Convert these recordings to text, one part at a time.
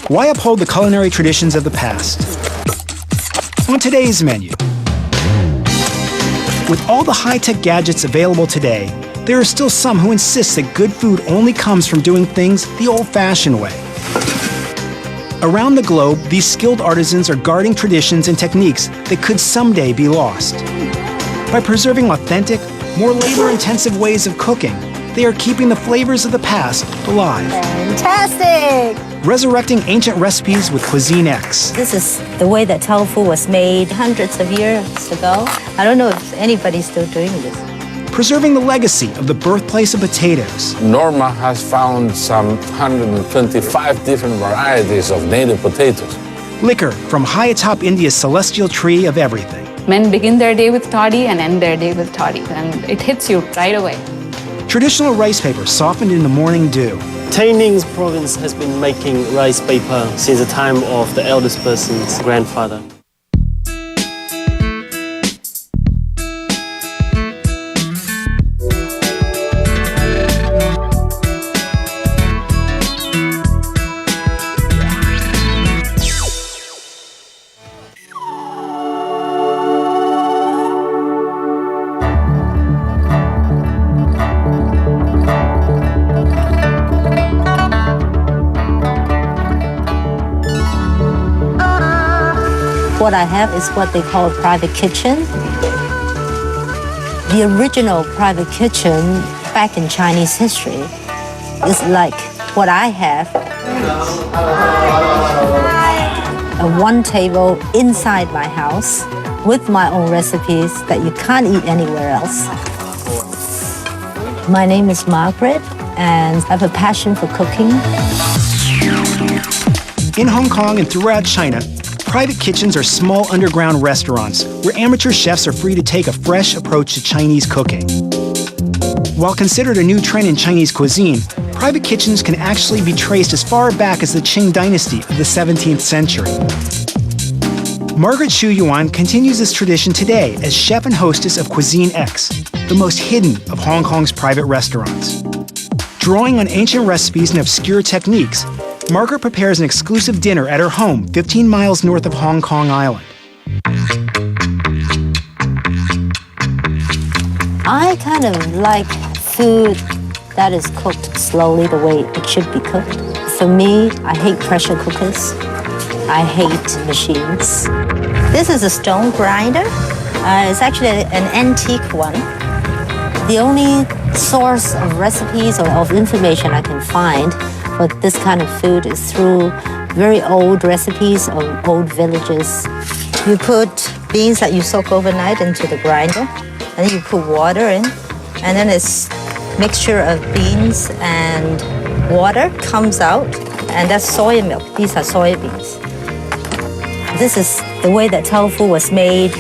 Why uphold the culinary traditions of the past? On today's menu, with all the high-tech gadgets available today, there are still some who insist that good food only comes from doing things the old-fashioned way. Around the globe, these skilled artisans are guarding traditions and techniques that could someday be lost. By preserving authentic, more labor-intensive ways of cooking, they are keeping the flavors of the past alive. Fantastic! Resurrecting ancient recipes with Cuisine X. This is the way that tofu was made hundreds of years ago. I don't know if anybody's still doing this. Preserving the legacy of the birthplace of potatoes. Norma has found some 125 different varieties of native potatoes. Liquor from high atop India's celestial tree of everything. Men begin their day with toddy and end their day with toddy, and it hits you right away. Traditional rice paper softened in the morning dew. Tainings's province has been making rice paper since the time of the eldest person's grandfather. What I have is what they call a private kitchen. The original private kitchen back in Chinese history is like what I have. A one table inside my house with my own recipes that you can't eat anywhere else. My name is Margaret, and I have a passion for cooking. In Hong Kong and throughout China, private kitchens are small underground restaurants where amateur chefs are free to take a fresh approach to Chinese cooking. While considered a new trend in Chinese cuisine, private kitchens can actually be traced as far back as the Qing dynasty of the 17th century. Margaret Xu Yuan continues this tradition today as chef and hostess of Cuisine X, the most hidden of Hong Kong's private restaurants. Drawing on ancient recipes and obscure techniques, Margaret prepares an exclusive dinner at her home 15 miles north of Hong Kong Island. I kind of like food that is cooked slowly the way it should be cooked. For me, I hate pressure cookers. I hate machines. This is a stone grinder. It's actually an antique one. The only source of recipes or of information I can find for this kind of food is through very old recipes of old villages. You put beans that you soak overnight into the grinder, and then you put water in, and then this mixture of beans and water comes out, and that's soy milk. These are soybeans. This is the way that tofu was made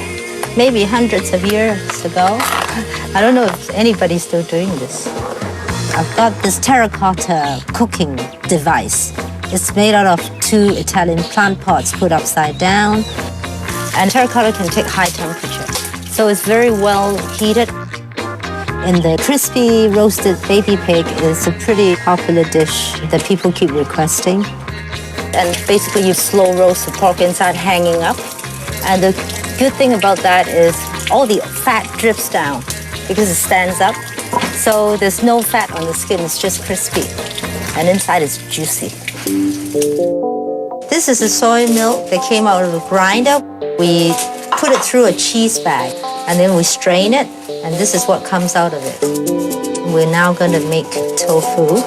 maybe hundreds of years ago. I don't know if anybody's still doing this. I've got this terracotta cooking device. It's made out of 2 Italian plant pots put upside down. And terracotta can take high temperature. So it's very well heated. And the crispy roasted baby pig is a pretty popular dish that people keep requesting. And basically you slow roast the pork inside hanging up. And the good thing about that is all the fat drips down because it stands up. So there's no fat on the skin, it's just crispy. And inside it's juicy. This is the soy milk that came out of the grinder. We put it through a cheese bag and then we strain it, and this is what comes out of it. We're now gonna make tofu.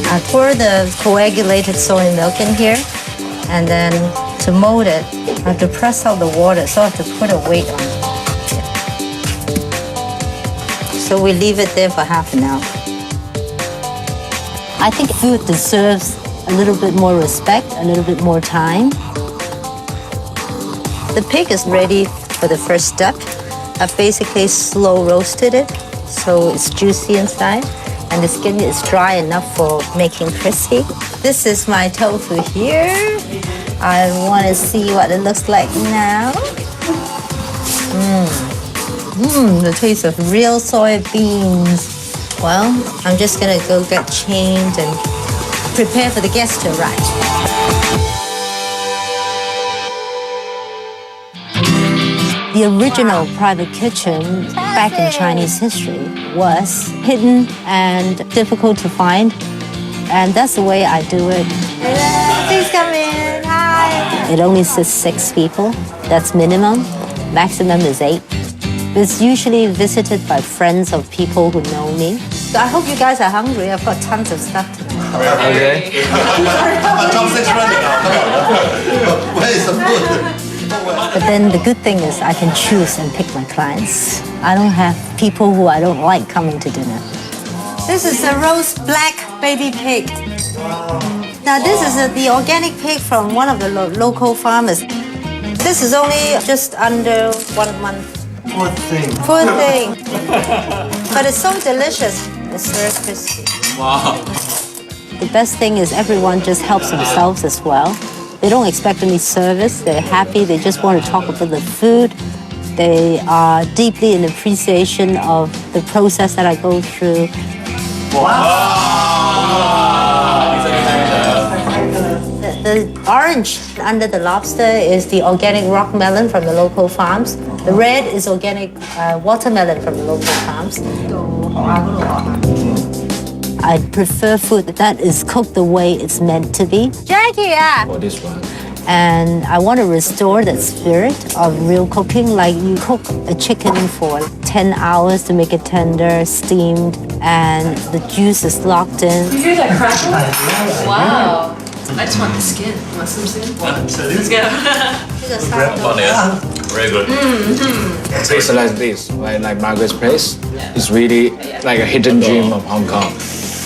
I pour the coagulated soy milk in here, and then to mold it, I have to press out the water, so I have to put a weight on it. So we leave it there for half an hour. I think food deserves a little bit more respect, a little bit more time. The pig is ready for the first step. I've basically slow roasted it, so it's juicy inside, and the skin is dry enough for making crispy. This is my tofu here. I want to see what it looks like now. The taste of real soybeans. Well, I'm just gonna go get changed and prepare for the guests to arrive. The original private kitchen back in Chinese history was hidden and difficult to find, and that's the way I do it. Please come in. Hi. It only sits 6 people. That's minimum. Maximum is 8. It's usually visited by friends of people who know me. So I hope you guys are hungry. I've got tons of stuff to do. Okay. Where's the food? But then the good thing is I can choose and pick my clients. I don't have people who I don't like coming to dinner. This is a roast black baby pig. Now this is the organic pig from one of the local farmers. This is only just under 1 month. Poor thing. Poor thing. But it's so delicious. It's very crispy. Wow. The best thing is everyone just helps themselves as well. They don't expect any service. They're happy. They just want to talk about the food. They are deeply in appreciation of the process that I go through. The orange under the lobster is the organic rock melon from the local farms. The red is organic watermelon from the local farms. I prefer food that is cooked the way it's meant to be. Jackie, For this one. and I want to restore that spirit of real cooking. Like you cook a chicken for 10 hours to make it tender, steamed, and the juice is locked in. You hear that crackle? Wow. I just want the skin. Want some skin? Let's go. Very good. It's like this, right? Like Margaret's Place. It's really like a hidden gem of Hong Kong.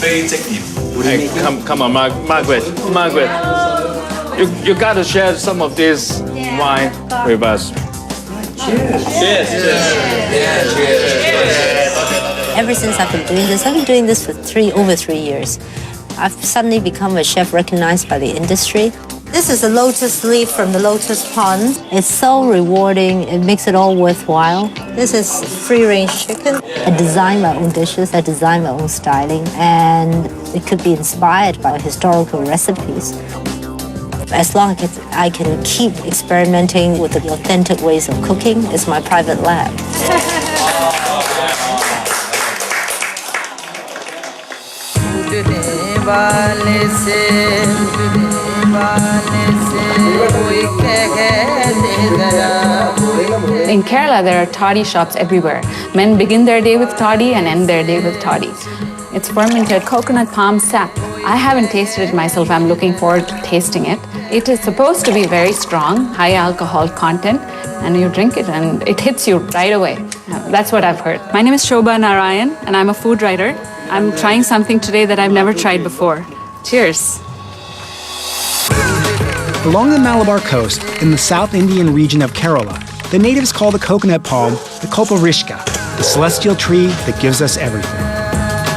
Hey, come on, Margaret. You got to share some of this wine with us. Cheers. Ever since I've been doing this for over 3 years. I've suddenly become a chef recognized by the industry. This is a lotus leaf from the lotus pond. It's so rewarding. It makes it all worthwhile. This is free-range chicken. I design my own dishes. I design my own styling. And it could be inspired by historical recipes. As long as I can keep experimenting with the authentic ways of cooking, it's my private lab. In Kerala, there are toddy shops everywhere. Men begin their day with toddy and end their day with toddy. It's fermented coconut palm sap. I haven't tasted it myself. I'm looking forward to tasting it. It is supposed to be very strong, high alcohol content, and you drink it and it hits you right away. That's what I've heard. My name is Shobha Narayan, and I'm a food writer. I'm trying something today that I've never tried before. Cheers. Along the Malabar coast, in the South Indian region of Kerala, the natives call the coconut palm the Kalparishka, the celestial tree that gives us everything.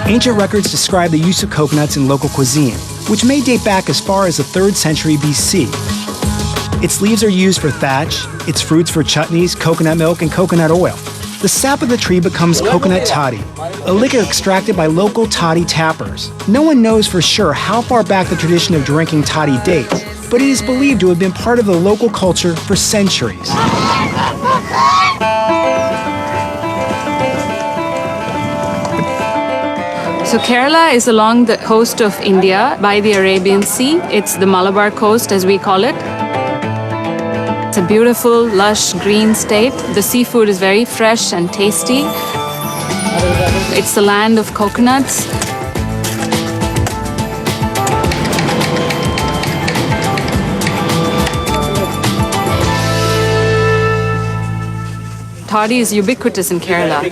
Ancient records describe the use of coconuts in local cuisine, which may date back as far as the 3rd century BC. Its leaves are used for thatch, its fruits for chutneys, coconut milk, and coconut oil. The sap of the tree becomes coconut toddy, a liquor extracted by local toddy tappers. No one knows for sure how far back the tradition of drinking toddy dates, but it is believed to have been part of the local culture for centuries. So Kerala is along the coast of India by the Arabian Sea. It's the Malabar coast, as we call it. It's a beautiful, lush, green state. The seafood is very fresh and tasty. It's the land of coconuts. Toddy is ubiquitous in Kerala.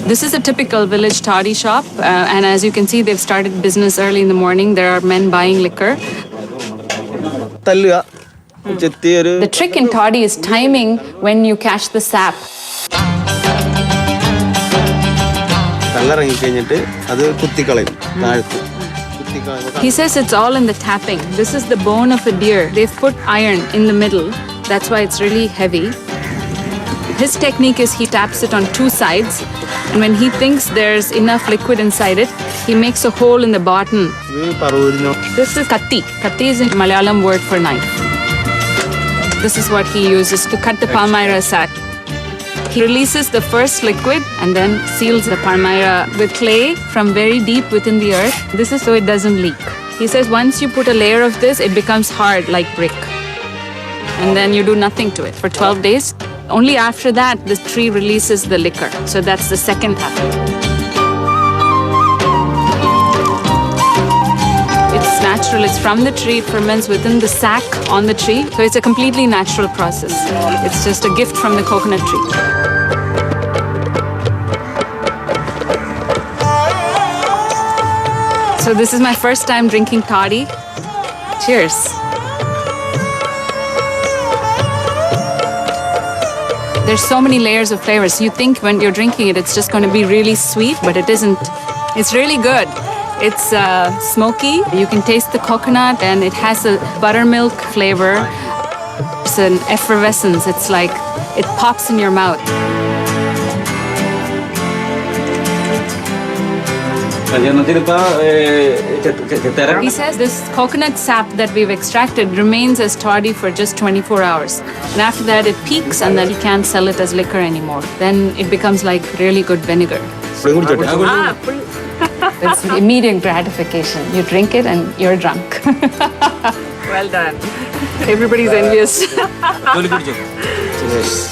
This is a typical village toddy shop, and as you can see, they've started business early in the morning. There are men buying liquor. The trick in toddy is timing when you catch the sap. He says it's all in the tapping. This is the bone of a deer. They've put iron in the middle. That's why it's really heavy. His technique is he taps it on 2 sides, and when he thinks there's enough liquid inside it, He makes a hole in the bottom. This is katti. Katti is a Malayalam word for knife. This is what he uses to cut the palmyra sack. He releases the first liquid and then seals the palmyra with clay from very deep within the earth. This is so it doesn't leak. He says once you put a layer of this, it becomes hard like brick. And then you do nothing to it for 12 days. Only after that, the tree releases the liquor. So that's the second half. It's natural. It's from the tree. It ferments within the sack on the tree. So it's a completely natural process. It's just a gift from the coconut tree. So this is my first time drinking toddy. Cheers. There's so many layers of flavors. You think when you're drinking it, it's just going to be really sweet, but it isn't. It's really good. It's smoky. You can taste the coconut, and it has a buttermilk flavor. It's an effervescence. It's like it pops in your mouth. He says this coconut sap that we've extracted remains as toddy for just 24 hours. And after that, it peaks, and then you can't sell it as liquor anymore. Then it becomes like really good vinegar. It's immediate gratification. You drink it and you're drunk. Well done. Everybody's envious. Cheers.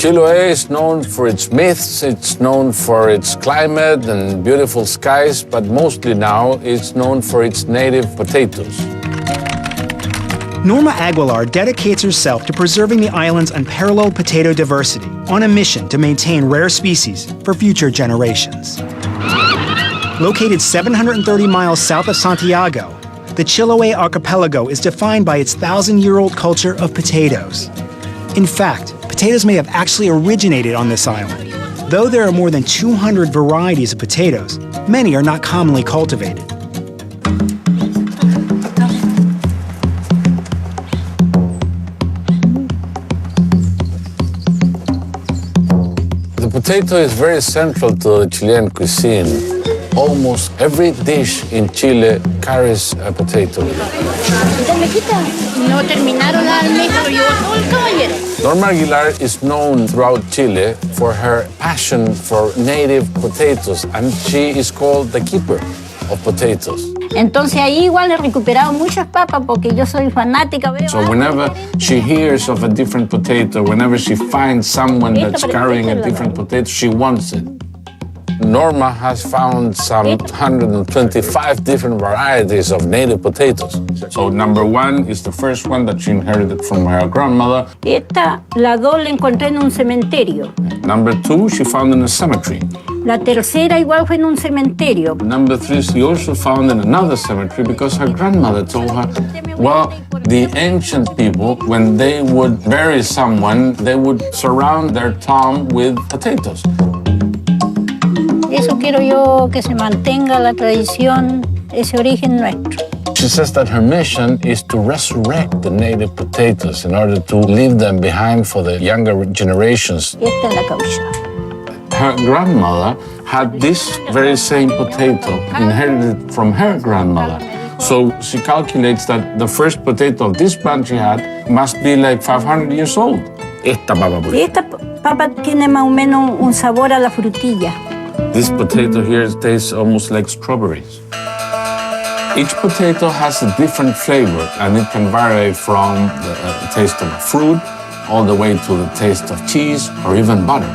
Chiloé is known for its myths, it's known for its climate and beautiful skies, but mostly now it's known for its native potatoes. Norma Aguilar dedicates herself to preserving the island's unparalleled potato diversity on a mission to maintain rare species for future generations. Located 730 miles south of Santiago, the Chiloé archipelago is defined by its 1,000-year-old culture of potatoes. In fact, potatoes may have actually originated on this island. Though there are more than 200 varieties of potatoes, many are not commonly cultivated. The potato is very central to the Chilean cuisine. Almost every dish in Chile carries a potato with it. Norma Aguilar is known throughout Chile for her passion for native potatoes, and she is called the keeper of potatoes. Entonces ahí igual he recuperado muchas papas porque yo soy fanática. So whenever she hears of a different potato, whenever she finds someone that's carrying a different potato, she wants it. Norma has found some 125 different varieties of native potatoes. So number one is the first one that she inherited from her grandmother. Esta, la dos la encontré en un cementerio. Number two, she found in a cemetery. La tercera igual fue en un cementerio. Number three, she also found in another cemetery because her grandmother told her, well, the ancient people, when they would bury someone, they would surround their tomb with potatoes. Eso quiero yo, que se mantenga la tradición, ese origen nuestro. She says that her mission is to resurrect the native potatoes in order to leave them behind for the younger generations. Esta es la causa. Her grandmother had this very same potato inherited from her grandmother. So she calculates that the first potato of this plant she had must be like 500 years old. Esta papa tiene más o menos un sabor a la frutilla. This potato here tastes almost like strawberries. Each potato has a different flavor, and it can vary from the taste of a fruit all the way to the taste of cheese or even butter.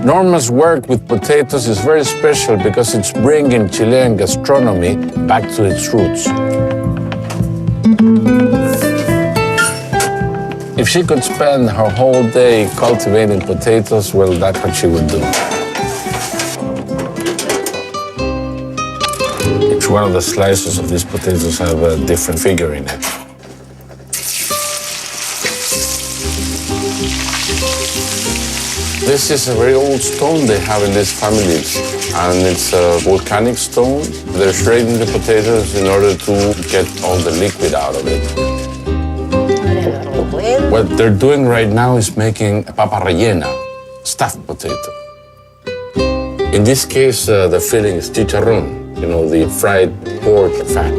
Norma's work with potatoes is very special because it's bringing Chilean gastronomy back to its roots. If she could spend her whole day cultivating potatoes, well, that's what she would do. It's one of the slices of these potatoes have a different figure in it. This is a very old stone they have in these families, and it's a volcanic stone. They're shredding the potatoes in order to get all the liquid out of it. What they're doing right now is making papa rellena, stuffed potato. In this case, the filling is chicharrón, you know, the fried pork fat.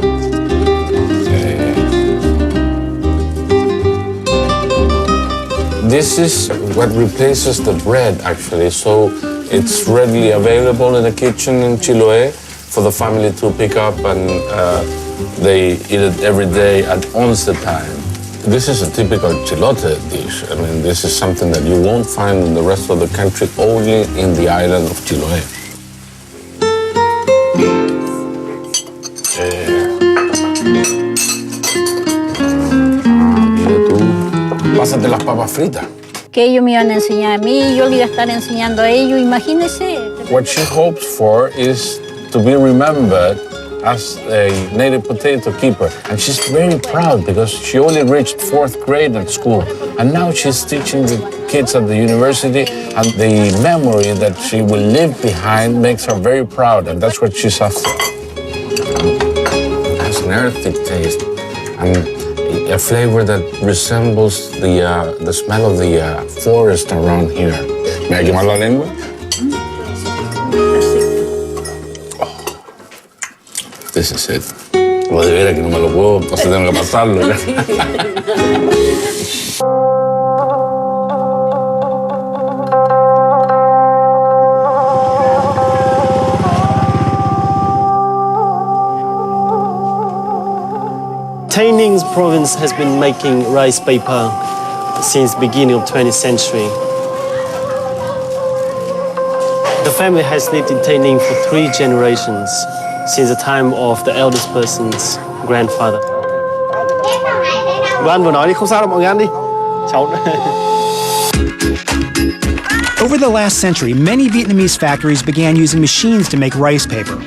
This is what replaces the bread, actually. So it's readily available in the kitchen in Chiloé for the family to pick up, and they eat it every day at once time. This is a typical chilote dish. I mean, this is something that you won't find in the rest of the country, only in the island of Chiloé. Pásate las papas fritas. Que ellos me iban a enseñar a mí, yo le iba a estar enseñando a ellos, imagínense. What she hopes for is to be remembered as a native potato keeper. And she's very proud because she only reached 4th grade at school. And now she's teaching the kids at the university, and the memory that she will leave behind makes her very proud, and that's what she's after. It has an earthy taste and a flavor that resembles the smell of the forest around here. ¿Me ha quemado la lengua? This is it. Lo de veras que no me lo puedo, o sea, tengo que pasarlo. Tainings's province has been making rice paper since the beginning of the 20th century. The family has lived in Taining for 3 generations, since the time of the eldest person's grandfather. Anh vừa nói đi, không sao đâu, mọi người ăn đi. Cháu. Over the last century, many Vietnamese factories began using machines to make rice paper.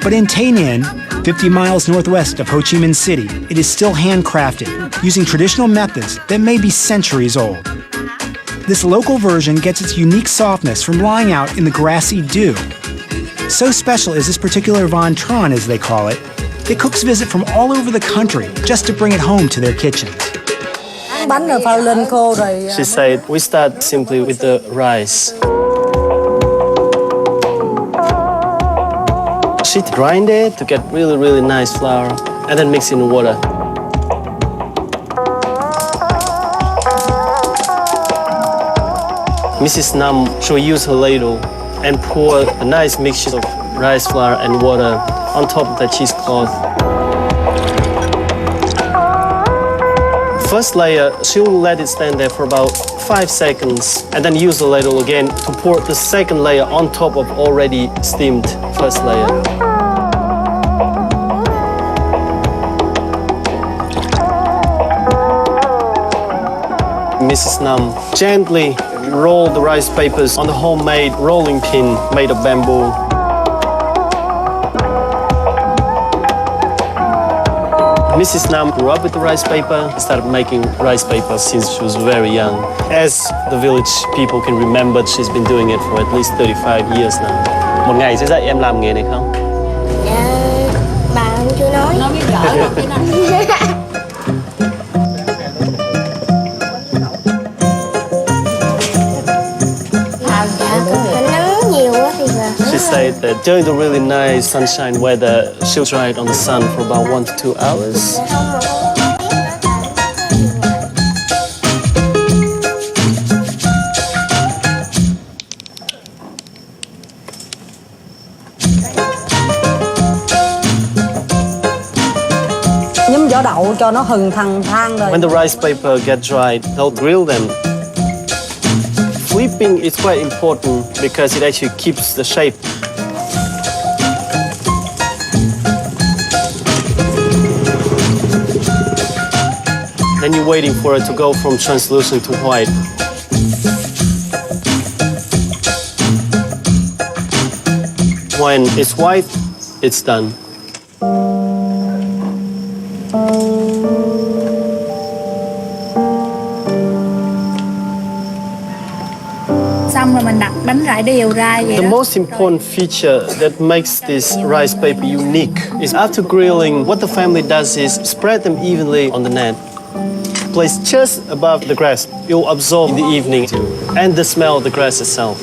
But in Tay Ninh, 50 miles northwest of Ho Chi Minh City, it is still handcrafted, using traditional methods that may be centuries old. This local version gets its unique softness from lying out in the grassy dew. So special is this particular Van Tron, as they call it, that cooks visit from all over the country just to bring it home to their kitchens. She said, we start simply with the rice. She grind it to get really, really nice flour, and then mix it in water. Mrs. Nam, she will use her ladle and pour a nice mixture of rice flour and water on top of the cheesecloth. First layer, she will let it stand there for about 5 seconds, and then use the ladle again to pour the second layer on top of already steamed first layer. Mrs. Nam gently roll the rice papers on the homemade rolling pin made of bamboo. Mrs. Nam grew up with the rice paper, started making rice paper since she was very young. As the village people can remember, she's been doing it for at least 35 years now. Một ngày sẽ dạy em làm nghề này không? Bà không chưa nói. Nó biết gỡ rồi khi nào. She said that during the really nice sunshine weather, she'll dry it on the sun for about 1 to 2 hours. Nhúng vỏ đậu cho nó hừng thằng than rồi. When the rice paper get dried, they'll grill them. Flipping is quite important because it actually keeps the shape. Then you're waiting for it to go from translucent to white. When it's white, it's done. bánh rải đều ra vậy The đó. most important feature that makes this rice paper unique is after grilling, what the family does is spread them evenly on the net. Placed just above the grass, it will absorb in the evening too, and the smell of the grass itself.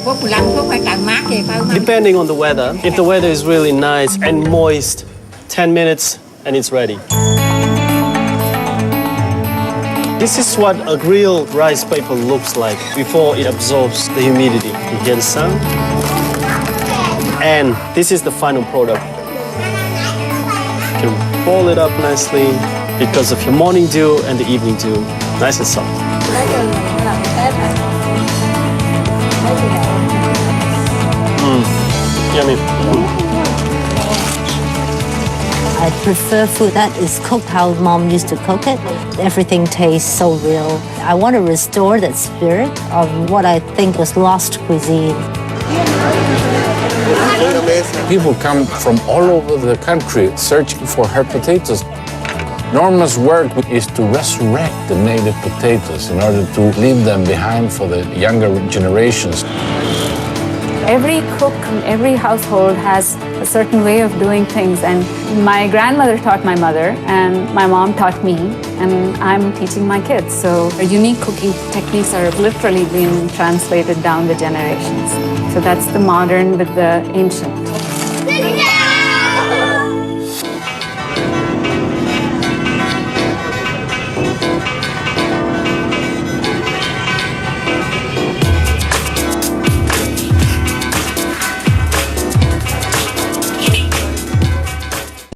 Phút 15 phút phải càng mát vậy phải không? Depending on the weather, if the weather is really nice and moist, 10 minutes and it's ready. This is what a grilled rice paper looks like before it absorbs the humidity. You hear the sound? And this is the final product. You can roll it up nicely because of your morning dew and the evening dew. Nice and soft. Yummy. I prefer food that is cooked how mom used to cook it. Everything tastes so real. I want to restore that spirit of what I think was lost cuisine. People come from all over the country searching for her potatoes. Norma's work is to resurrect the native potatoes in order to leave them behind for the younger generations. Every cook in every household has a certain way of doing things, and my grandmother taught my mother, and my mom taught me, and I'm teaching my kids. So unique cooking techniques are literally being translated down the generations. So that's the modern with the ancient.